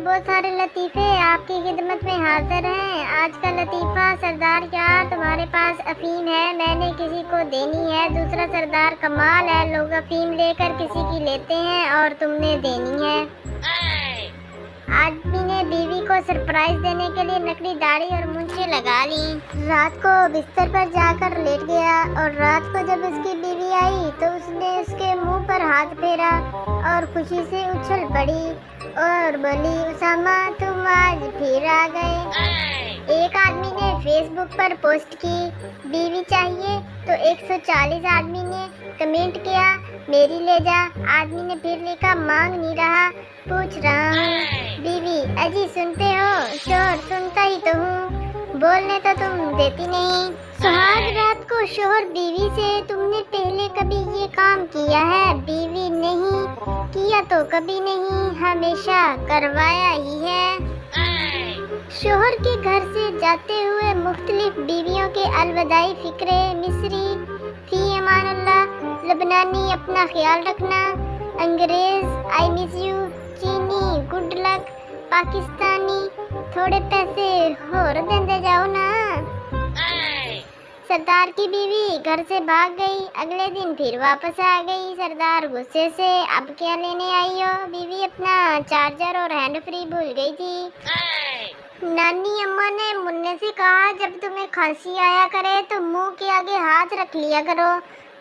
बहुत सारे लतीफ़े आपकी खिदमत में हाजिर हैं। आज का लतीफ़ा, सरदार यार तुम्हारे पास अफीम है, मैंने किसी को देनी है। दूसरा, सरदार कमाल है, लोग अफीम लेकर किसी की लेते हैं और तुमने देनी है। आदमी ने बीवी को सरप्राइज देने के लिए नकली दाढ़ी और मूंछें लगा ली। रात को बिस्तर पर जाकर लेट गया और रात को जब उसकी बीवी आई तो उसने उसके मुंह पर हाथ फेरा और खुशी से उछल पड़ी और बोली, उसामा तुम आज फिर आ गए। एक आदमी ने फेसबुक पर पोस्ट की, बीवी चाहिए, तो 140 आदमी ने कमेंट किया, मेरी ले जा। आदमी ने फिर लिखा, मांग नहीं रहा, पूछ रहा हूँ। बीवी, अजी सुनते हो? शोहर, सुनता ही तो हूँ, बोलने तो तुम देती नहीं। सुहाग रात को शोहर बीवी से, तुमने पहले कभी ये काम किया है? बीवी, नहीं किया तो कभी नहीं, हमेशा करवाया ही है। शोहर के घर से जाते हुए मुख्तलिफ बीवियों के अलविदाई फिक्रे, मिस्री फी अमानुल्लाह, लबनानी अपना ख्याल रखना, अंग्रेज आई मिस यू, चीनी गुड लक, पाकिस्तानी थोड़े पैसे और देंदे जाओ ना। सरदार की बीवी घर से भाग गई। अगले दिन फिर वापस आ गई। सरदार गुस्से से, अब क्या लेने आई हो? बीवी अपना चार्जर और हैंड फ्री भूल गई थी। नानी अम्मा ने मुन्ने से कहा, जब तुम्हें खांसी आया करे तो मुंह के आगे हाथ रख लिया करो।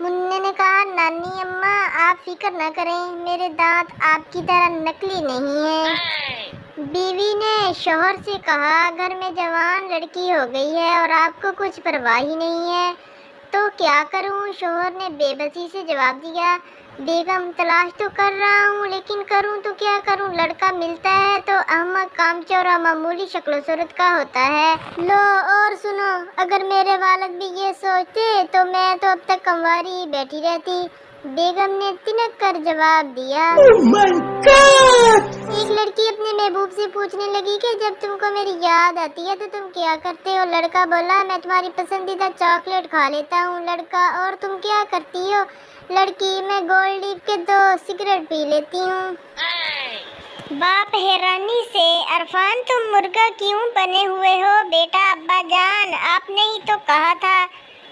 मुन्ने ने कहा, नानी अम्मा आप फिक्र न करें, मेरे दांत आपकी तरह नकली नहीं है। बीवी ने शोहर से कहा, घर में जवान लड़की हो गई है और आपको कुछ परवाह ही नहीं है, तो क्या करूं? शोहर ने बेबसी से जवाब दिया, बेगम तलाश तो कर रहा हूँ, लेकिन करूँ तो क्या करूँ? लड़का मिलता है तो अहमक, कामचोर और मामूली शक्ल सूरत का होता है। लो और सुनो, अगर मेरे वालिद भी ये सोचते तो मैं तो अब तक कंवारी ही बैठी रहती। बेगम ने तिनक कर जवाब दिया। Oh my God! एक लड़की अपने महबूब से पूछने लगी कि जब तुमको मेरी याद आती है तो तुम क्या करते हो? लड़का बोला, मैं तुम्हारी पसंदीदा चॉकलेट खा लेता हूँ। लड़का, और तुम क्या करती हो? लड़की, मैं गोल्ड लीफ के 2 सिगरेट पी लेती हूँ। बाप हैरानी से, अरफान तुम मुर्गा क्यों बने हुए हो? बेटा, अब्बा जान आपने ही तो कहा था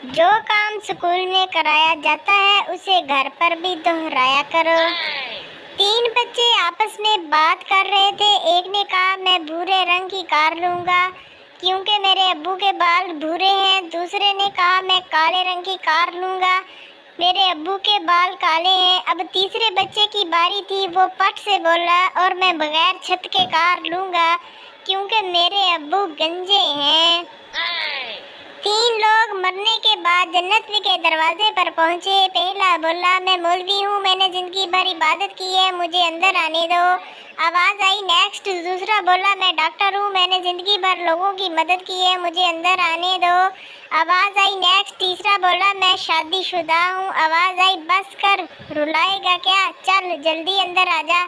जो काम स्कूल में कराया जाता है उसे घर पर भी दोहराया करो। 3 बच्चे आपस में बात कर रहे थे। एक ने कहा, मैं भूरे रंग की कार लूँगा क्योंकि मेरे अब्बू के बाल भूरे हैं। दूसरे ने कहा, मैं काले रंग की कार लूँगा, मेरे अब्बू के बाल काले हैं। अब तीसरे बच्चे की बारी थी, वो पट से बोला, और मैं बगैर छत के कार लूँगा क्योंकि मेरे अब्बू गंजे हैं। 3 लोग मरने के बाद जन्नत के दरवाजे पर पहुँचे। पहला बोला, मैं मौलवी हूँ, मैंने जिंदगी भर इबादत की है, मुझे अंदर आने दो। आवाज़ आई, नेक्स्ट। दूसरा बोला, मैं डॉक्टर हूँ, मैंने ज़िंदगी भर लोगों की मदद की है, मुझे अंदर आने दो। आवाज़ आई, नेक्स्ट। तीसरा बोला, मैं शादीशुदा हूँ। आवाज़ आई, बस कर, रुलाएगा क्या, चल जल्दी अंदर आ जा।